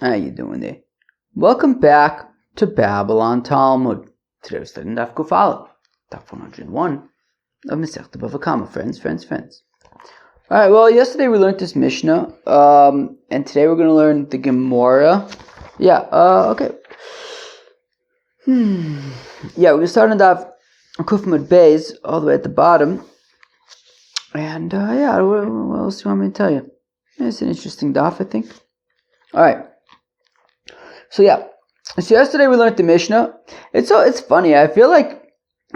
How you doing there? Welcome back to Babylon Talmud. Today we're studying Daf Kuf Aleph, Daf 101 of Masechta BavaKama. Friends. Alright, well, yesterday we learned this Mishnah, and today we're going to learn the Gemara. Okay. Yeah, we're starting Daf Kuf Mud Beis, all the way at the bottom. And, what else do you want me to tell you? It's an interesting Daf, I think. Alright. So yesterday we learned the Mishnah. It's funny. I feel like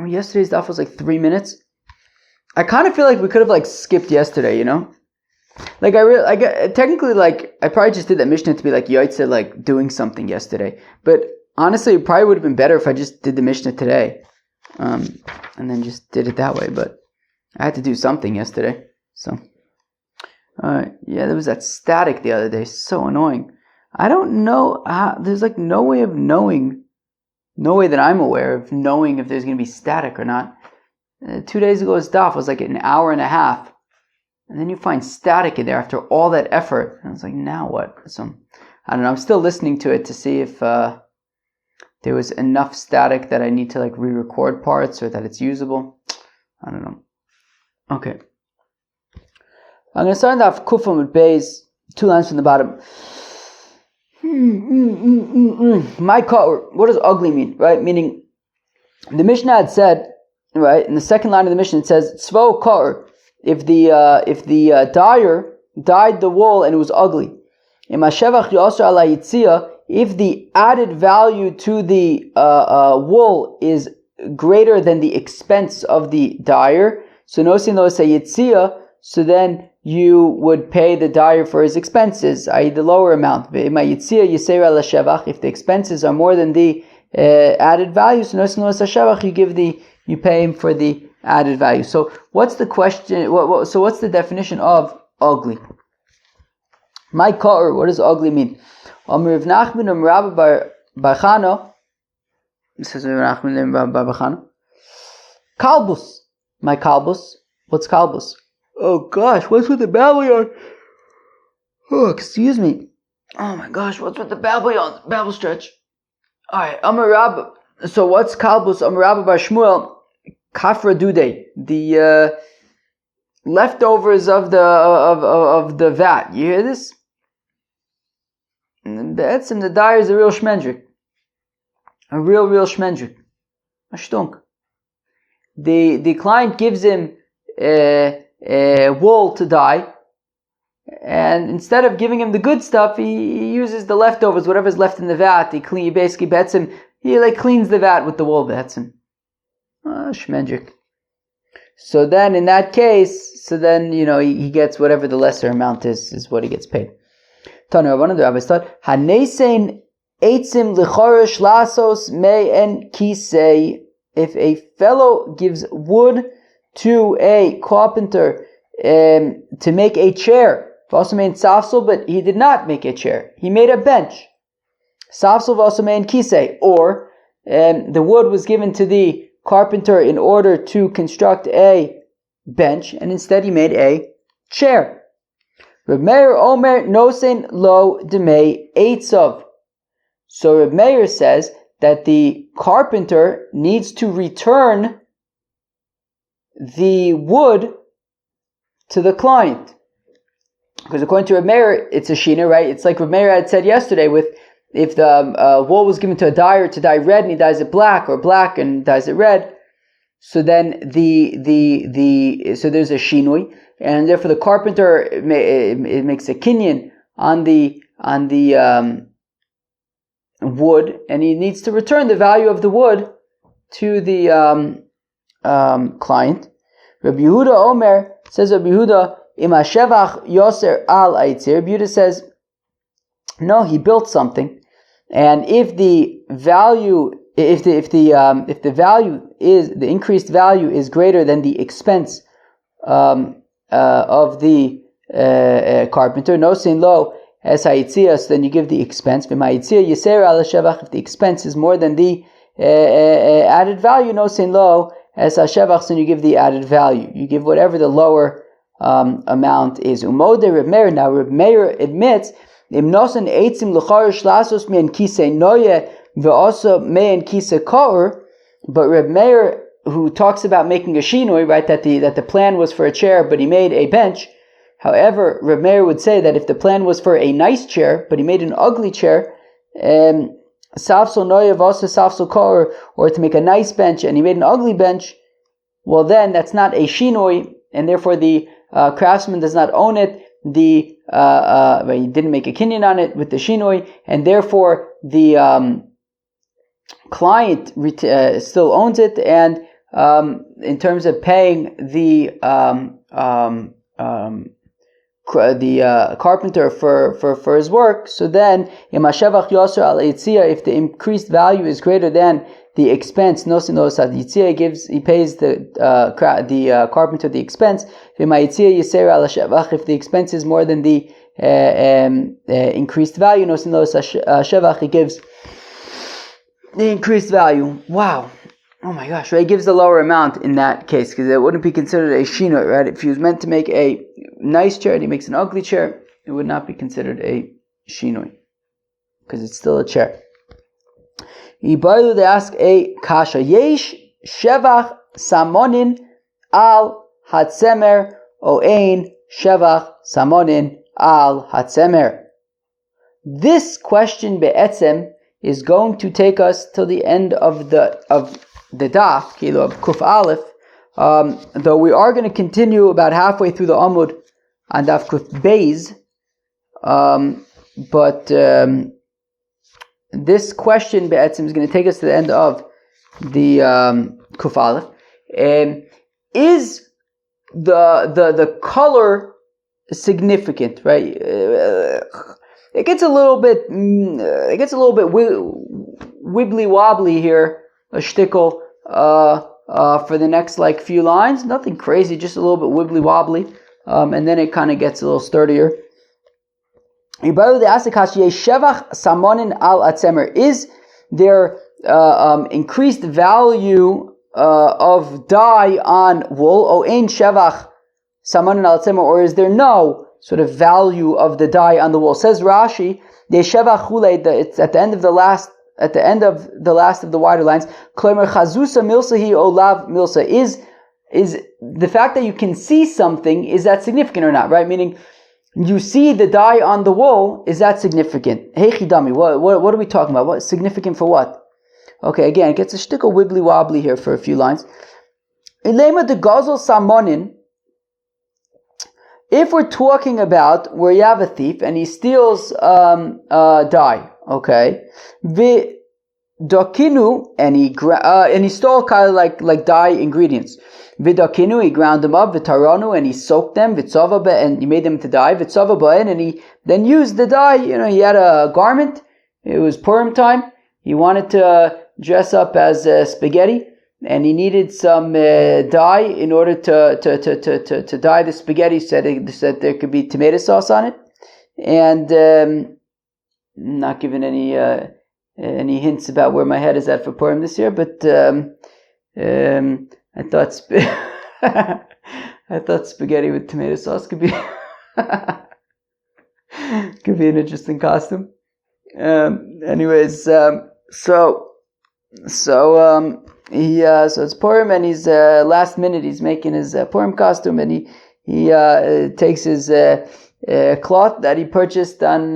yesterday's daf was like 3 minutes. I kind of feel like we could have skipped yesterday, you know? I probably just did that Mishnah to be like Yaitse, doing something yesterday. But honestly, it probably would have been better if I just did the Mishnah today, and then just did it that way. But I had to do something yesterday, so. There was that static the other day. So annoying. I don't know there's no way of knowing, no way that I'm aware of knowing if there's going to be static or not. 2 days ago's daf was like an hour and a half, and then you find static in there after all that effort. And I was like, now what? So, I don't know, I'm still listening to it to see if there was enough static that I need to re-record parts or that it's usable. I don't know. Okay. I'm going to start off Kufam with Beis, 2 lines from the bottom. My car. What does ugly mean? Right? Meaning, the Mishnah had said, right, in the second line of the Mishnah, it says tzvo kar. If the dyer dyed the wool and it was ugly, if the added value to the wool is greater than the expense of the dyer, so so then you would pay the dyer for his expenses, i.e. the lower amount. If the expenses are more than the added value, so you pay him for the added value. So what's the question? So what's the definition of ugly? My ka'ur, what does ugly mean? Rav Nachman Rabbi BavaKama. This is Rav Nachman Rabbi BavaKama. Kalbus. My kalbus. What's kalbus? Oh gosh, what's with the Babylon? Oh, excuse me. Oh my gosh, what's with the Babylon? Babel stretch. Alright, Amar Rabba. So what's kalbus? Amar Rabba bar Shmuel. Kafra dude. The leftovers of the vat. You hear this? And the dyer is a real shmendrik. A real shmendrik. A shtunk. The client gives him wool to dye, and instead of giving him the good stuff, he uses the leftovers, whatever's left in the vat. He basically bets him. He cleans the vat with the wool, bets him. Shmendrik. So then, in that case, he gets whatever the lesser amount is what he gets paid. Tanu, one of the rabbis thought, Hanesein eitzim lichorish lasos me'en kisei. If a fellow gives wood to a carpenter to make a chair, also made safsel, but he did not make a chair. He made a bench. Safsel also made kisei, or the wood was given to the carpenter in order to construct a bench, and instead he made a chair. Reb Meir Omer nosen lo demei eitzav. So Reb Meir says that the carpenter needs to return the wood to the client. Because according to Reb Meir, it's a shina, right? It's like Reb Meir had said yesterday with if the wool was given to a dyer to dye red and he dyes it black, or black and dyes it red, so then so there's a shinui, and therefore the carpenter it makes a kinyan on the wood, and he needs to return the value of the wood to the client. Rabbi Yehuda Omer says, Rabbi Yehuda, Im hashevach yoser al aitzir. Rabbi Yehuda says, no, he built something, and if the value, if the value is, the increased value is greater than the expense of the carpenter, no sin lo as ha'itzias, then you give the expense. V'ma'itzir yiser al hashevach. If the expense is more than the added value, no sin lo as hashevach, then you give the added value. You give whatever the lower amount is. Umode Reb Meir. Now Reb Meir admits Im nosen eitzim l'charish lasos me'en kisei noye ve'osa me'en kisei ka'ur. But Reb Meir, who talks about making a shinoi, right, that the plan was for a chair, but he made a bench. However, Reb Meir would say that if the plan was for a nice chair, but he made an ugly chair, safsol noye ve'osa safsol ka'ur, or to make a nice bench and he made an ugly bench, well then that's not a shinoi, and therefore the craftsman does not own it. He didn't make a kinyan on it with the shinoi, and therefore the client still owns it. And in terms of paying the carpenter for his work, so then if the increased value is greater than the expense, he pays the carpenter the expense. If the expense is more than the increased value, he gives the increased value. Wow. Oh my gosh, right? He gives the lower amount in that case, because it wouldn't be considered a shinoi, right? If he was meant to make a nice chair and he makes an ugly chair, it would not be considered a shinoi, because it's still a chair. They ask a kasha. Yesh shevach samonin al hatzemer o ein shevach samonin al hatzemer. This question be'etzem is going to take us till the end of the daf, kilo of kuf aleph. Though we are going to continue about halfway through the amud on daf kuf beis, but this question be'etzim is going to take us to the end of the kuf aleph. Is the color significant? Right? It gets a little bit wibbly wobbly here, a shtickle for the next few lines. Nothing crazy, just a little bit wibbly wobbly, and then it kind of gets a little sturdier. Is there increased value of dye on wool? Or is there no sort of value of the dye on the wool? Says Rashi, it's at the end of the last of the wider lines. Is the fact that you can see something, is that significant or not? Right? Meaning, you see the dye on the wool, is that significant? Hey Chidami, what are we talking about? What significant for what? Okay, again, it gets a shtickle wibbly wobbly here for a few lines. Ilema de gazel samonin. If we're talking about where you have a thief and he steals dye, okay, vidokinu, and he stole kind of like dye ingredients. Vidokinu, he ground them up. Vitaranu, and he soaked them. Vitzavabe, and he made them to dye. Vitzavabe, and he then used the dye. He had a garment. It was Purim time. He wanted to dress up as spaghetti, and he needed some dye in order to dye the spaghetti. Said there could be tomato sauce on it, and not giving any hints about where my head is at for Purim this year, but I thought spaghetti with tomato sauce could be an interesting costume. Anyways, so it's Purim, and he's last minute he's making his Purim costume, and he takes his cloth that he purchased on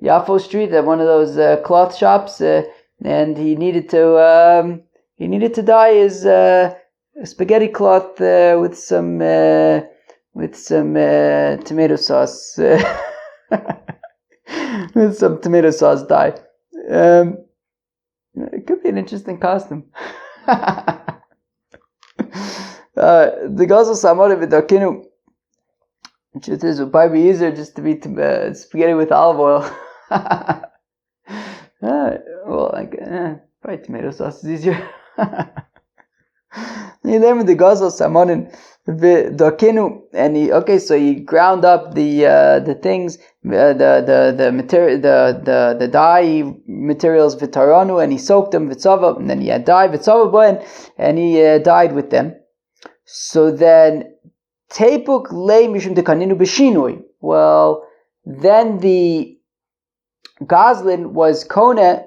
Yafo Street at one of those cloth shops, and he needed to dye his spaghetti cloth with some tomato sauce, with some tomato sauce dye. It could be an interesting costume. The Gazel Samara Vidakinu. The truth is, it would probably be easier just to be spaghetti with olive oil. Probably tomato sauce is easier. The Gazel Samonin Vidakinu, and so he ground up the things, the material, the dye materials vitaranu, and he soaked them vitzava, and then he had dye vitzava, and he dyed with them. So then tepuk le mishum dekaninu b'shinui. Well, then the Goslin was kona,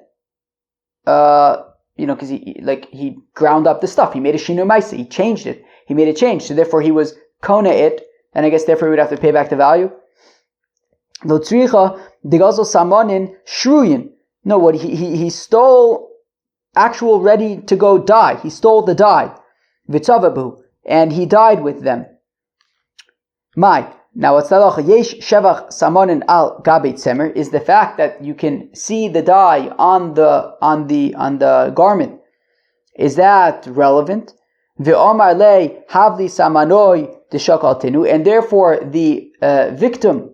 because he ground up the stuff. He made a shinu maisa. He changed it. He made a change. So therefore he was kona it, and I guess therefore he would have to pay back the value. Lo tzricha degazol samonin shruyin. No, what he stole actual ready to go dye. He stole the dye. Vitzavabu, and he died with them. Now what's the halacha? Yesh shevach samonin al gabei tzemer is the fact that you can see the dye on the garment. Is that relevant? Ve'omar le havli samanoi deshakal tenu, and therefore the victim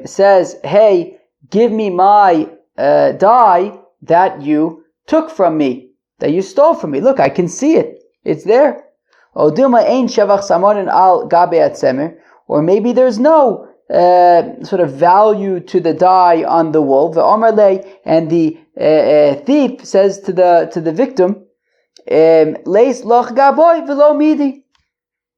says, "Hey, give me my dye that you took from me, that you stole from me. Look, I can see it. It's there." Or maybe there's no sort of value to the dye on the wool. And the thief says to the victim,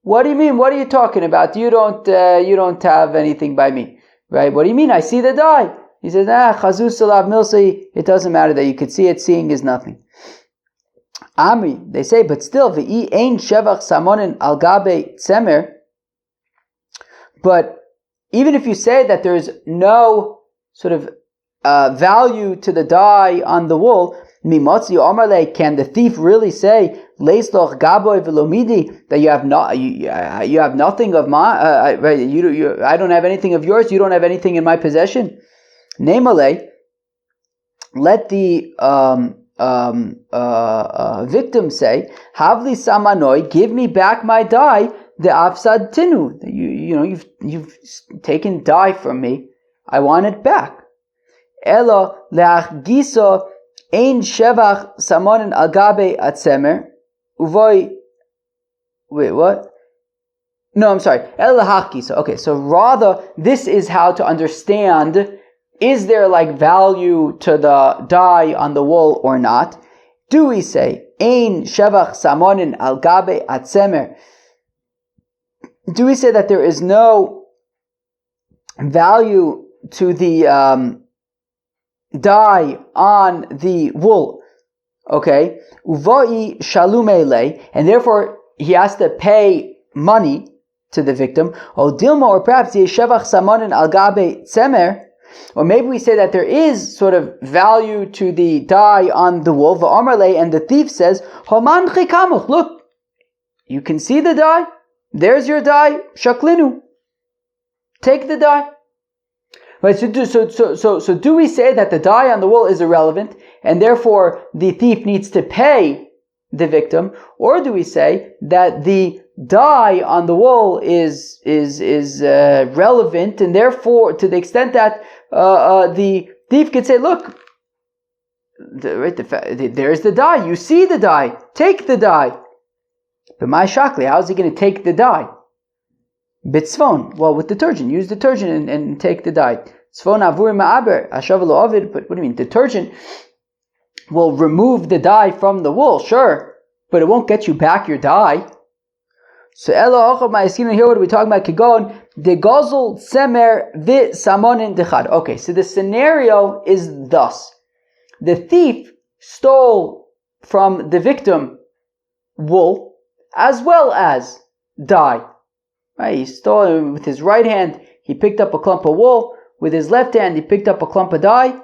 "What do you mean? What are you talking about? You don't have anything by me, right? What do you mean? I see the dye." He says, "Chazuz salav milsi." It doesn't matter that you could see it. Seeing is nothing. Amri, they say, but still, v'i ein shevach samonin al gabe tzemer. But even if you say that there is no sort of value to the dye on the wool, mimotzi omarle, can the thief really say leisloch gaboy velomidi, that you have nothing of my I don't have anything of yours, you don't have anything in my possession? Namely, let the victim say, "Havli samanoi, give me back my dye. The afsad tinu, you've taken dye from me. I want it back." Elo leach gisa ein shevach samonin agabe atzemer uvoi. Wait, what? No, I'm sorry. Elo leach gisa. Okay, so rather, this is how to understand. Is there value to the dye on the wool or not? Do we say ein shevach samonin al gabe atzemer? Do we say that there is no value to the dye on the wool? Okay, uvoi shalumele, and therefore he has to pay money to the victim. O dilma, or perhaps shevach samonin al gabe tzemer. Or maybe we say that there is sort of value to the dye on the wool, and the thief says, "Homan chikamuch, look, you can see the dye. There's your dye. Shaklinu, take the dye." Right. So do we say that the dye on the wool is irrelevant, and therefore the thief needs to pay the victim, or do we say that the dye on the wool is relevant, and therefore, to the extent that the thief could say, "Look, there's the dye. You see the dye. Take the dye." But my shakli, how is he going to take the dye? Bitzvon, well, with detergent. Use detergent and take the dye. Tzvon avur ma'aber ashav lo ovid. But what do you mean? Detergent will remove the dye from the wool, sure, but it won't get you back your dye. So Elo Ochav Ma'askin, here what are we talking about? Kigon de gozel semer vi samonin dechad. Okay, so the scenario is thus: the thief stole from the victim wool as well as dye. Right? He stole it with his right hand. He picked up a clump of wool. With his left hand, he picked up a clump of dye,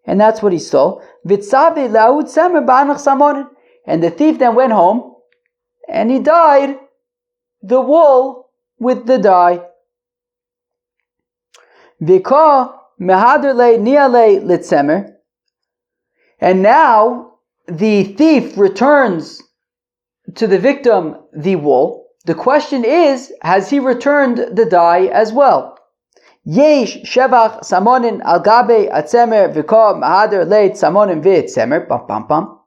and that's what he stole. Vitzavi laud semer ba'anach samonin. And the thief then went home and he dyed the wool with the dye. Vika mehaderle niale litzemer. And now the thief returns to the victim the wool. The question is, has he returned the dye as well? Yesh shevach samonin al gabe atzemer vika mehaderle samonin vitzemer. Bam bam bam.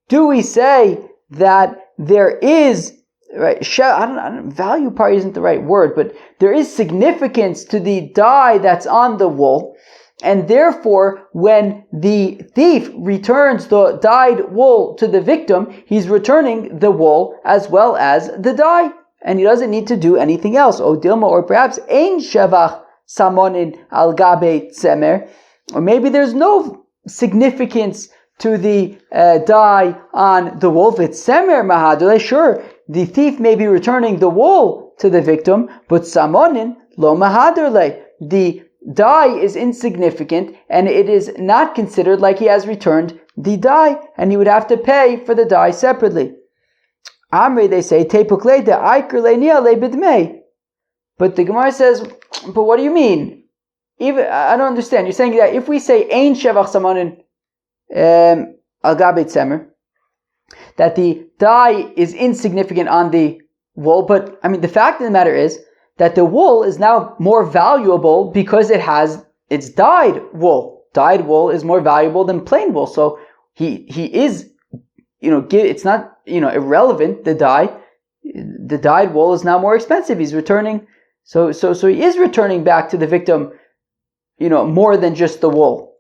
Do we say that there is, right, value probably isn't the right word, but there is significance to the dye that's on the wool, and therefore when the thief returns the dyed wool to the victim, he's returning the wool as well as the dye, and he doesn't need to do anything else. O dilma, or perhaps ein shevach samonin al gabe tzemer. Or maybe there's no significance to the dye on the wool. It's semer mahadule. Sure, the thief may be returning the wool to the victim, but samonin lo mahadule. The dye is insignificant, and it is not considered like he has returned the dye, and he would have to pay for the dye separately. Amri, they say, tepukle de aiker le'nia le'bidmei. But the Gemara says, but what do you mean? Even I don't understand. You're saying that if we say ein shevach samonin al gabe tzemer, that the dye is insignificant on the wool, but I mean the fact of the matter is that the wool is now more valuable because it's dyed wool. Dyed wool is more valuable than plain wool. So he is, it's not, irrelevant. The dyed wool is now more expensive. He's returning, so he is returning back to the victim, more than just the wool.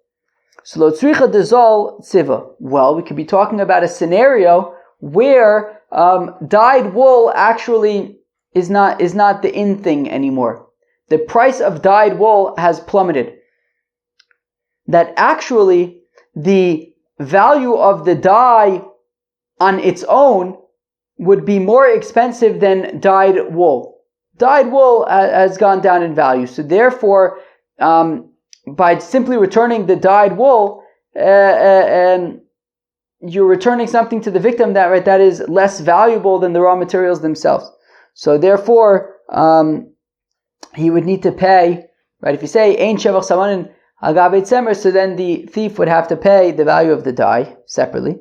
So lo tzricha dezol tziva. Well, we could be talking about a scenario where dyed wool actually is not the in thing anymore. The price of dyed wool has plummeted. That actually the value of the dye on its own would be more expensive than dyed wool. Dyed wool has gone down in value. So therefore, by simply returning the dyed wool, you're returning something to the victim that is less valuable than the raw materials themselves. So therefore, he would need to pay, right? If you say ein shevach samonin al gabe tzemer, so then the thief would have to pay the value of the dye separately.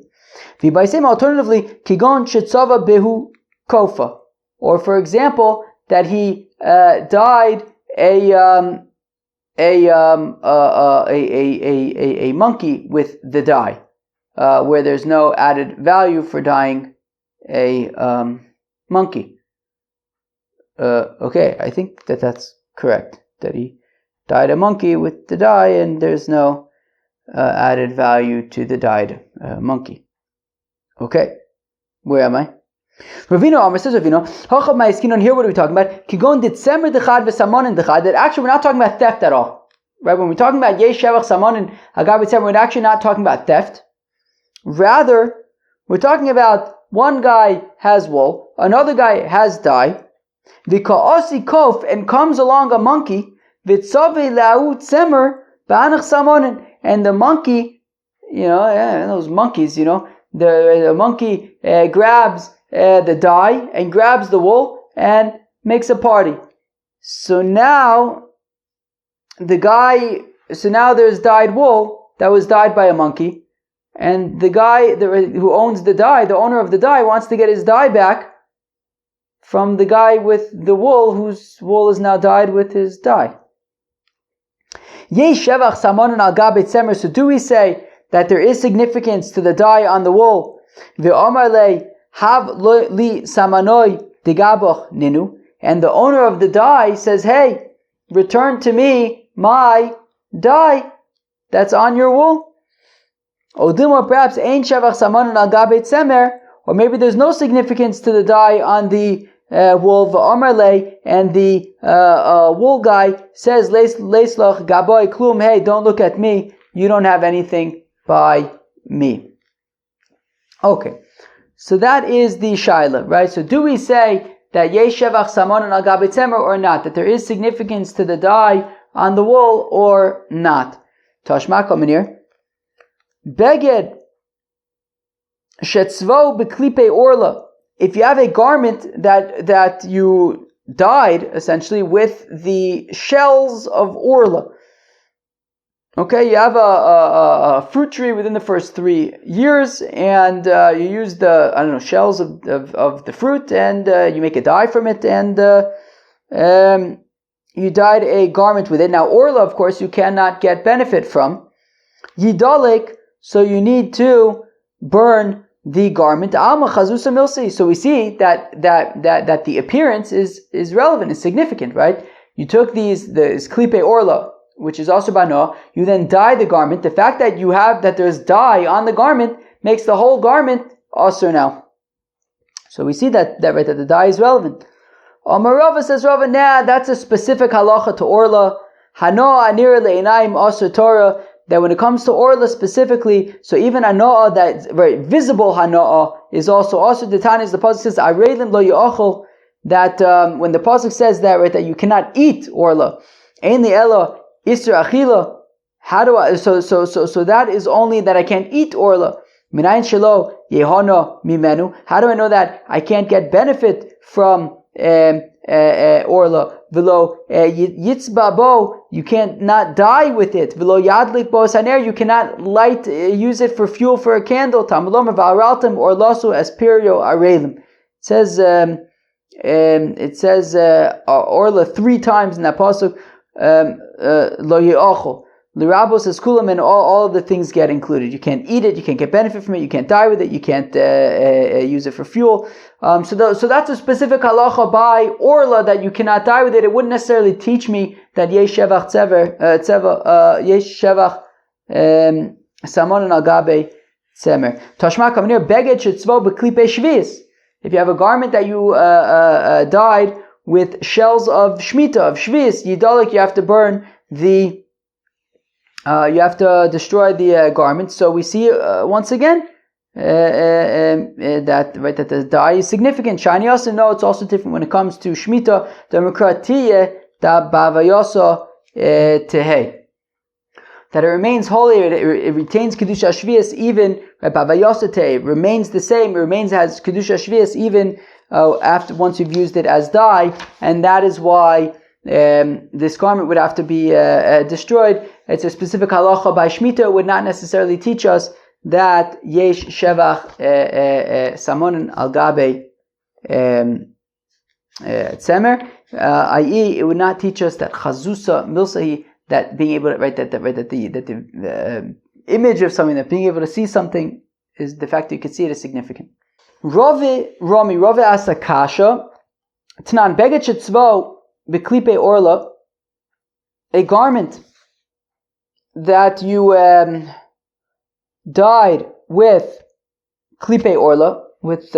Alternatively, kigon shetzava behu kofa, or for example, that he dyed a monkey with the dye, where there's no added value for dyeing a monkey. Okay, I think that's correct. That he dyed a monkey with the dye, and there's no added value to the dyed monkey. Okay, where am I? Ravino Amar says, Ravino, Hochav Ma'iskin, here what are we talking about? Kigon dit semer dechad v'samonin dechad. That actually we're not talking about theft at all. Right? When we're talking about yesh shevach samonin hagav tzemer, we're actually not talking about theft. Rather, we're talking about one guy has wool, another guy has dye. V'ka'osi kof, and comes along a monkey, v'tzove lau tzemer ba'anach samonin, and the monkey, those monkeys, the monkey grabs the dye and grabs the wool and makes a party. So now there's dyed wool that was dyed by a monkey, and the guy who owns the dye, the owner of the dye, wants to get his dye back from the guy with the wool, whose wool is now dyed with his dye. Yesh shevach samonin al gabe tzemer. So do we say that there is significance to the dye on the wool? Ve'omar le hav li samanoi digaboch ninu. And the owner of the dye says, hey, return to me my dye that's on your wool. Odimo, perhaps ein shevach samonin al gabe tzemer, or maybe there's no significance to the dye on the wool, v'omerle, and the wool guy says, leislach gaboy klum, hey, don't look at me, you don't have anything by me. Okay, so that is the shaila, right? So do we say that yesh shevach samonin al gabe tzemer or not? That there is significance to the dye on the wool or not? Tashma kominir. Beged shetzvo beklipe orla. If you have a garment that you dyed essentially with the shells of orla. Okay, you have a fruit tree within the first 3 years, and you use the shells of the fruit, and you make a dye from it, and you dyed a garment with it. Now orla, of course, you cannot get benefit from. Yidalik, so you need to burn the garment. Alma chazusa milsi. So we see that the appearance is relevant, is significant, right? You took this klipe orla, which is also bano. You then dye the garment. The fact that there's dye on the garment makes the whole garment also now. So we see that the dye is relevant. Rava says, Rava, nah, that's a specific halacha to orla. Hanoah anira le'inaim asur Torah, that when it comes to orla specifically, so even hanoah, that very visible hanoah, is also the Tanya, the pasuk says areilim lo yachol, that when the pasuk says that, right, that you cannot eat orla, ein li ela isur achila. How do I? So that is only that I can't eat orla. Minayin shelo yehana mimenu. How do I know that I can't get benefit from orla? V'lo yitzba bo, you can't not die with it. V'lo yadlik bo saner, you cannot light use it for fuel for a candle. Tamulom v'araltim or lasu aspirio arelim. It says orla 3 times in that pasuk. Lo ye'achol. L'rabos says kulam, and all of the things get included. You can't eat it, you can't get benefit from it, you can't die with it, you can't use it for fuel. So that's a specific halacha by orla, that you cannot die with it. It wouldn't necessarily teach me that yesh shevach yesh shevach samonin al gabe tzemer. Tashma kavanir beged shetzvo beklipe shvius. If you have a garment that you dyed with shells of shmita, of shvius, yidalik, you have to burn the you have to destroy the garment. So we see once again that the dye is significant. Shani also know it's also different when it comes to shmita. Demokratiye da bavayosa tehei, that it remains holy. It retains kedusha shvius, even bavayosa tehei remains the same. It remains has kedusha shvius even after once you've used it as dye, and that is why this garment would have to be destroyed. It's a specific halacha by Shemitah. It would not necessarily teach us that yesh shevach samonin al gabe tzemer, i.e., it would not teach us that chazusa milsahi, that being able to that the image of something, that being able to see something, is the fact that you can see it is significant. Rove asakasha tnan beged shetzvo beklipe orla, a garment that you dyed with klipe orla, with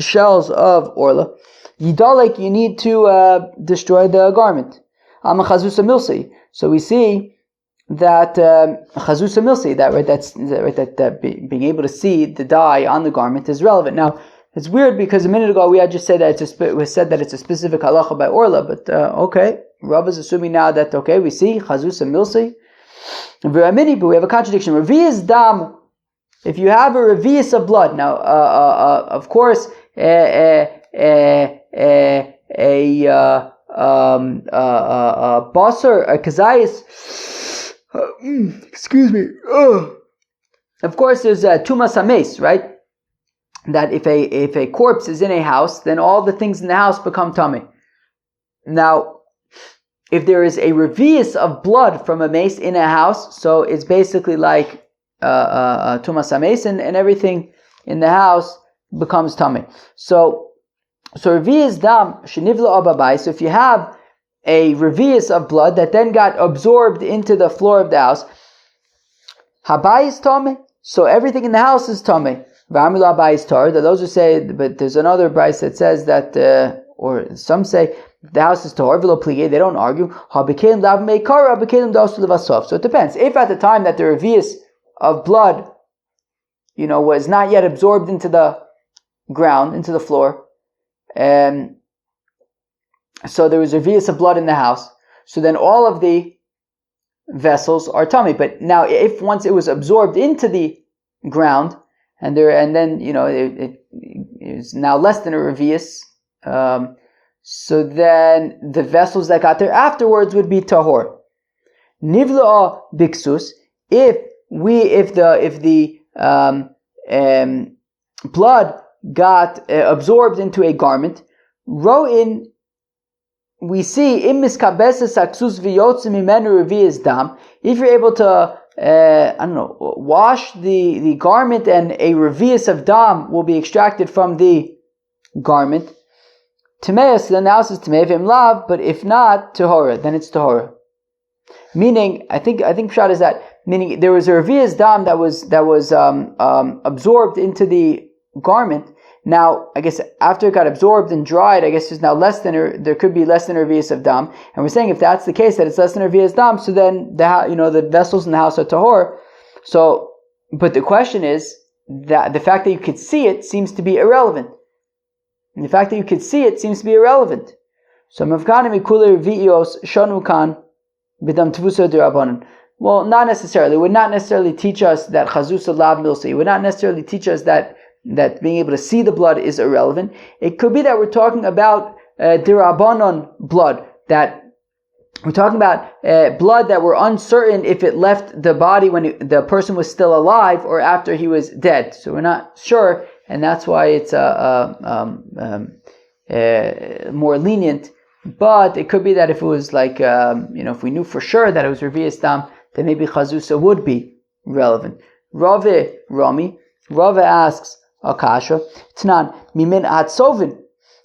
shells of orla, yidalek, you need to destroy the garment. Chazusa milsi. So we see that chazusa milsi, that being able to see the dye on the garment is relevant. Now, it's weird because a minute ago we had just said that it's a specific halacha by orla, but okay, Rav is assuming now that we see chazusa milsi. But we have a contradiction. Revius dam. If you have a revius of blood, now of course a basar, a kazayis. Excuse me. Of course, there's tumas hames, right? That if a corpse is in a house, then all the things in the house become tummy. Now, if there is a revius of blood from a mace in a house, so it's basically like tumas hames, and everything in the house becomes tummy. So revius dam shenivla ababai. So if you have a revius of blood that then got absorbed into the floor of the house, habai is tummy. So everything in the house is tummy. V'amila habai is tar. Those who say, but there's another brayse that says that, or some say, the house is tahor, v'lo pligei. They don't argue. So it depends. If at the time that the revius of blood, was not yet absorbed into the ground, into the floor, so there was revius of blood in the house, so then all of the vessels are tummy. But now, if once it was absorbed into the ground, and then it is now less than a revius, so then the vessels that got there afterwards would be tahor. Nivla'a biksus. If the blood got absorbed into a garment, ro'in, we see im miskabesas aksus v'yotzim imenu revius dam. If you're able to wash the garment, and a revius of dam will be extracted from the garment. Timeus, then the house is timei v'im lav, but if not, tahora, then it's tahora. Meaning, I think pshat is that, meaning there was a revius dam that was absorbed into the garment, Now, I guess after it got absorbed and dried, I guess there's now there could be less than a revius of dam. And we're saying if that's the case, that it's less than a revius dam, so then the vessels in the house are tahor. So, but the question is that the fact that you could see it seems to be irrelevant. And the fact that you could see it seems to be irrelevant. So, mavkani mikuler vios shanukan b'dam tvusa d'Rabbanan. Well, not necessarily. It would not necessarily teach us that chazusa lav milsa. It would not necessarily teach us that being able to see the blood is irrelevant. It could be that we're talking about d'Rabbanan blood, that we're talking about blood that we're uncertain if it left the body when the person was still alive or after he was dead. So we're not sure, and that's why it's more lenient. But it could be that if it was like, if we knew for sure that it was revius dam, then maybe chazusa would be relevant. Rave asks, Akasha, Tnan, Mimin Hatzovin,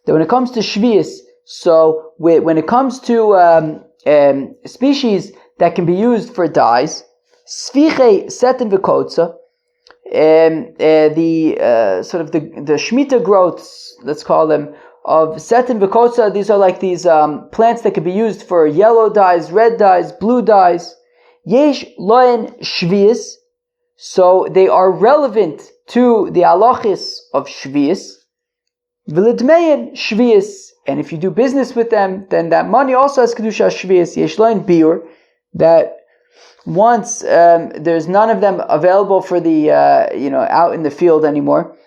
that when it comes to Shvius, so when it comes to species that can be used for dyes, Sviche Setin Vikotza, the sort of the Shemitah growths, let's call them, of Setin Vikotza, these are like these plants that can be used for yellow dyes, red dyes, blue dyes. Yesh Loen Shvius, so they are relevant to the halachis of Shvius, V'lidmein Shvius, and if you do business with them, then that money also has Kedusha Shvius, Yeshloin Biur, that once there's none of them available for the, out in the field anymore,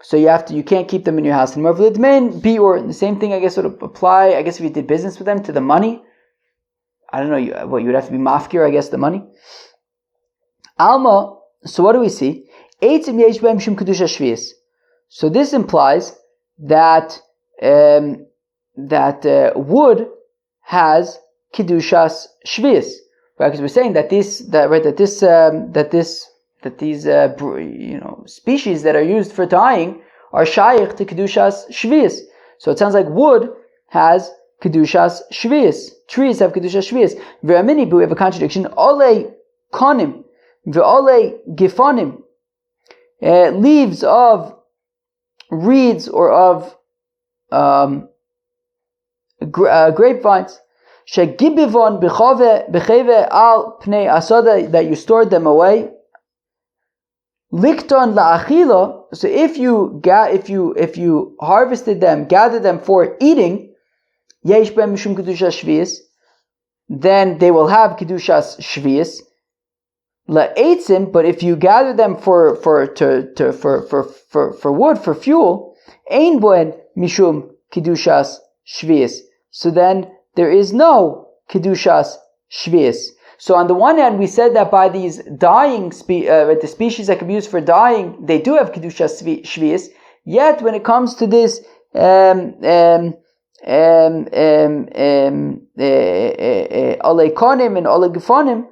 so you can't keep them in your house anymore. V'lidmein Biur, the same thing I guess would apply, I guess if you did business with them, to the money. I don't know, you would have to be mafkir, I guess, the money. Alma, so what do we see? So this implies that wood has kedushas shvius, right? Because we're saying that these species that are used for dyeing are shaykh to kedushas shvius. So it sounds like wood has kedushas shvius. Trees have kedushas shvius. Ve'amini, but we have a contradiction. Ole konim ve'ole gifonim. Leaves of reeds or of grapevines, shegibivon becheve al pnei asada, that you stored them away. Likton la'achila. So if you harvested them, gathered them for eating, yesh b'hem mishum kedushas shvius, then they will have kedushas shvius. La'etzim, but if you gather them for wood, for fuel, ein boen mishum kedushas shvius. So then there is no kedushas shvius. So on the one hand, we said that by these dyeing the species that can be used for dyeing, they do have kedushas shvius. Yet when it comes to this alekonim and olegifonim,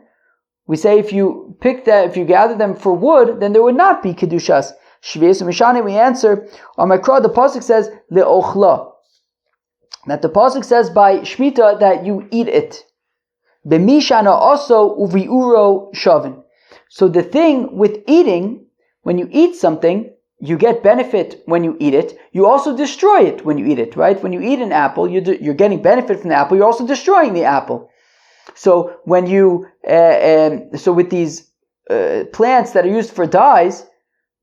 we say if you gather them for wood, then there would not be kedushas shvius. So Mishani, we answer on Makra, the pasuk says leochla, that the pasuk says by shmita that you eat it. B'mishana also uviuro shavin. So the thing with eating, when you eat something, you get benefit when you eat it. You also destroy it when you eat it, right? When you eat an apple, you're getting benefit from the apple. You're also destroying the apple. So when so with these plants that are used for dyes,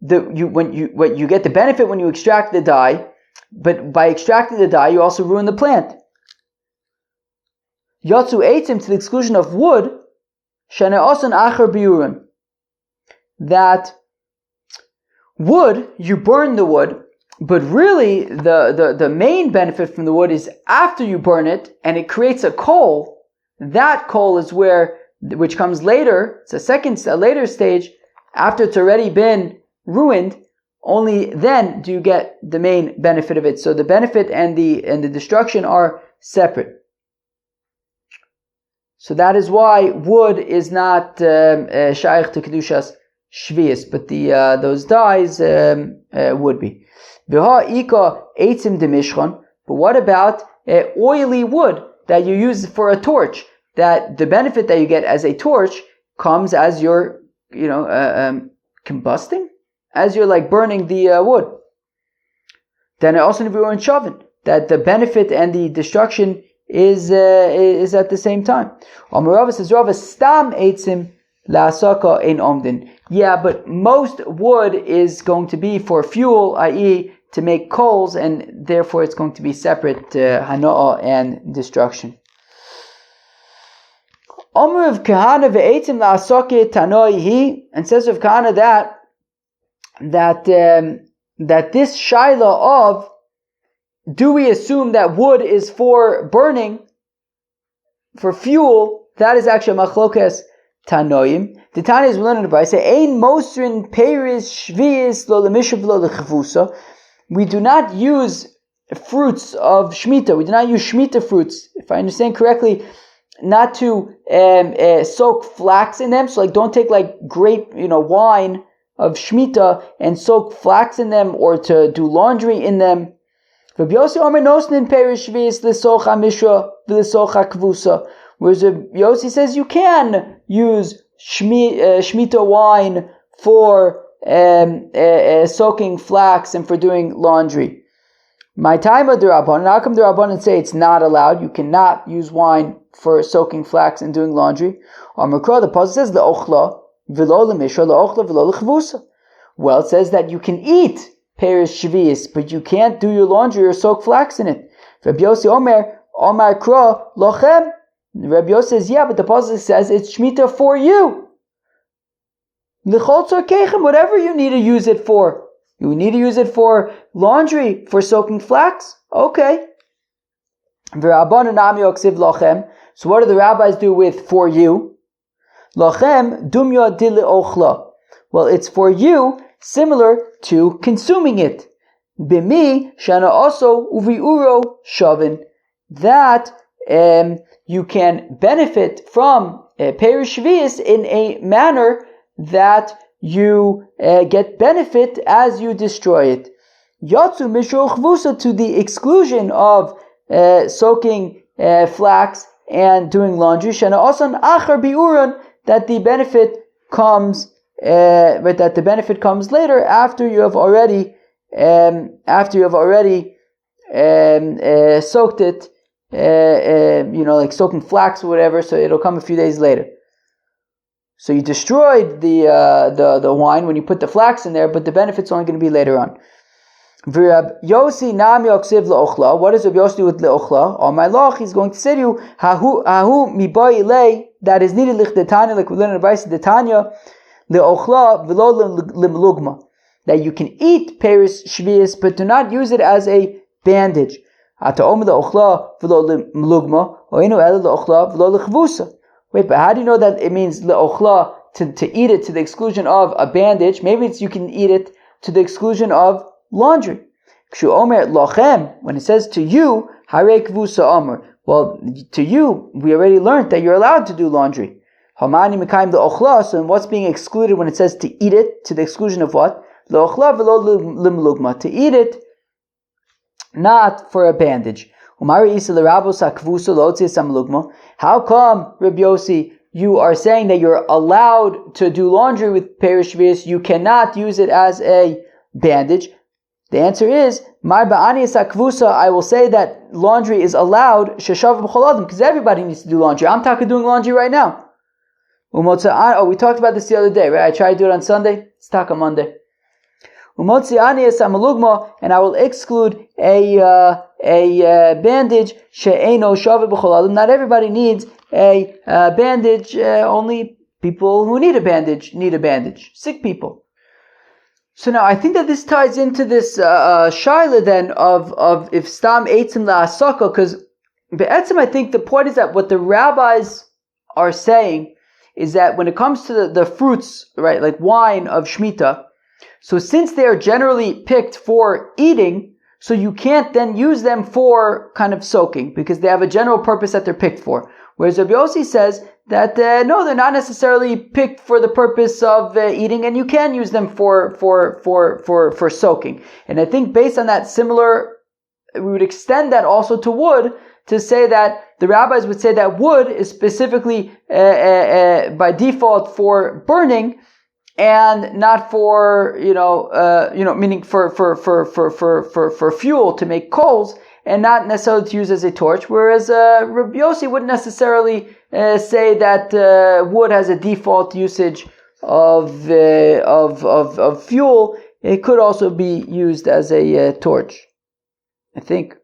you get the benefit when you extract the dye, but by extracting the dye, you also ruin the plant. Yatsu eitim, to the exclusion of wood, shana osan acher biurin, that wood, you burn the wood, but really the main benefit from the wood is after you burn it and it creates a coal. That coal is which comes later. It's a later stage after it's already been ruined. Only then do you get the main benefit of it. So the benefit and the destruction are separate. So that is why wood is not shaykh to kedushas shvius, but those dyes would be. But what about oily wood that you use for a torch? That the benefit that you get as a torch comes as you're, combusting, as you're like burning the wood. then it also nevi'ur and shavin, that the benefit and the destruction is at the same time. Rava says, Rava stam eitzim la'asaka ein omdin. Yeah, but most wood is going to be for fuel, i.e. to make coals, and therefore it's going to be separate hana'ah and destruction. Omer of Kahana ve'eitzim la'asaka tanoihi, and says of Kahana that this shaila of, do we assume that wood is for burning, for fuel, that is actually a machlokes tanoim. The Tanya is learning about it. Say, ein mosrin peris shvius lo lemishav lo lechavusa. We do not use fruits of shmita. We do not use shmita fruits. If I understand correctly, not to soak flax in them. So, like, don't take like grape, wine of shmita and soak flax in them, or to do laundry in them. Whereas Yossi says you can use shmita wine for soaking flax and for doing laundry. My time of the Rabbanan, how come the Rabbanan say it's not allowed? You cannot use wine for soaking flax and doing laundry. On Makra, the Pasuk says le'ochla v'lo le'misha le'ochla v'lo le'chvusa. Well, it says that you can eat peris shvius, but you can't do your laundry or soak flax in it. Rabbi Yossi Omer Kra lochem. Rabbi Yossi says, yeah, but the Pasuk says it's shmita for you. Whatever you need to use it for. You need to use it for laundry, for soaking flax? Okay. So what do the rabbis do with for you? Lochem dumya dile ochla. Well, it's for you, similar to consuming it. Bimi shana also uviuro shavin. That you can benefit from perish shvius in a manner that you get benefit as you destroy it. Yatsu mishro chvusa, to the exclusion of soaking flax and doing laundry. Shana asan achar biuran, that the benefit comes, but that the benefit comes later after you have already soaked it. Like soaking flax or whatever. So it'll come a few days later. So you destroyed the wine when you put the flax in there, but the benefit's only going to be later on. Yossi nami oksiv leochla. What does Rabbi Yossi do with leochla? On my loch, he's going to say to you, hahu mibai ilay, that is needed lichdetanya, like we learned in the Brayso detanya, leochla v'lo limlugma, that you can eat peris shvius, but do not use it as a bandage. Ata omer leochla v'lo limlugma, oinu elu leochla v'lo lechvusa. Wait, but how do you know that it means le'ochla, to eat it to the exclusion of a bandage? Maybe it's you can eat it to the exclusion of laundry. Kshu omer lochem, when it says to you, hare kvusa omer. Well, to you, we already learned that you're allowed to do laundry. Hamani mekayim le'ochla, so what's being excluded when it says to eat it to the exclusion of what? Le'ochla v'lo limlugma, to eat it not for a bandage. How come, Rabbi Yossi, you are saying that you're allowed to do laundry with perish shvius, you cannot use it as a bandage? The answer is, I will say that laundry is allowed, because everybody needs to do laundry. I'm talking doing laundry right now. We talked about this the other day, right? I tried to do it on Sunday, it's talk on Monday. And I will exclude a bandage she'eino shaveh b'chol adam. Not everybody needs a bandage. Only people who need a bandage need a bandage. Sick people. So now I think that this ties into this shaila then of if stam eitzim la'asaka, because be'etzim I think the point is that what the rabbis are saying is that when it comes to the fruits, right, like wine of Shemitah, so since they are generally picked for eating, so you can't then use them for kind of soaking, because they have a general purpose that they're picked for. Whereas Rabbi Yossi says that no, they're not necessarily picked for the purpose of eating, and you can use them for soaking. And I think based on that similar, we would extend that also to wood, to say that the rabbis would say that wood is specifically by default for burning, and not for meaning for fuel to make coals, and not necessarily to use as a torch. Whereas Rabbi Yossi wouldn't necessarily say that wood has a default usage of fuel. It could also be used as a torch, I think.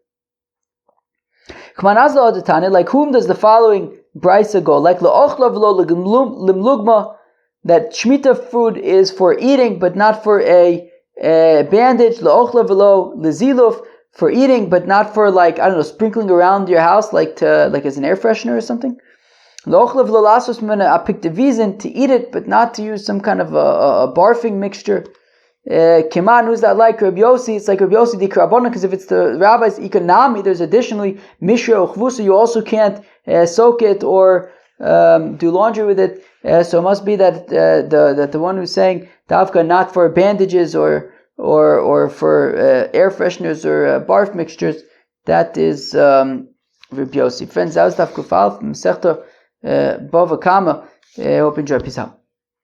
Like whom does the following brisa go? Like that Shemitah food is for eating, but not for a bandage. For eating, but not for sprinkling around your house, like as an air freshener or something. To eat it, but not to use some kind of a barfing mixture. Kiman, who's that like? Rabbi Yossi. It's like Rabbi Yossi di Karabona, because if it's the rabbis economy, there's additionally mishra or chvusa. You also can't soak it or do laundry with it. So it must be that the one who's saying davka not for bandages or for air fresheners or barf mixtures, that is Rabbi Yossi. Friends, that was Daf Kufal from Masechta BavaKama. Hope you enjoy. Peace out.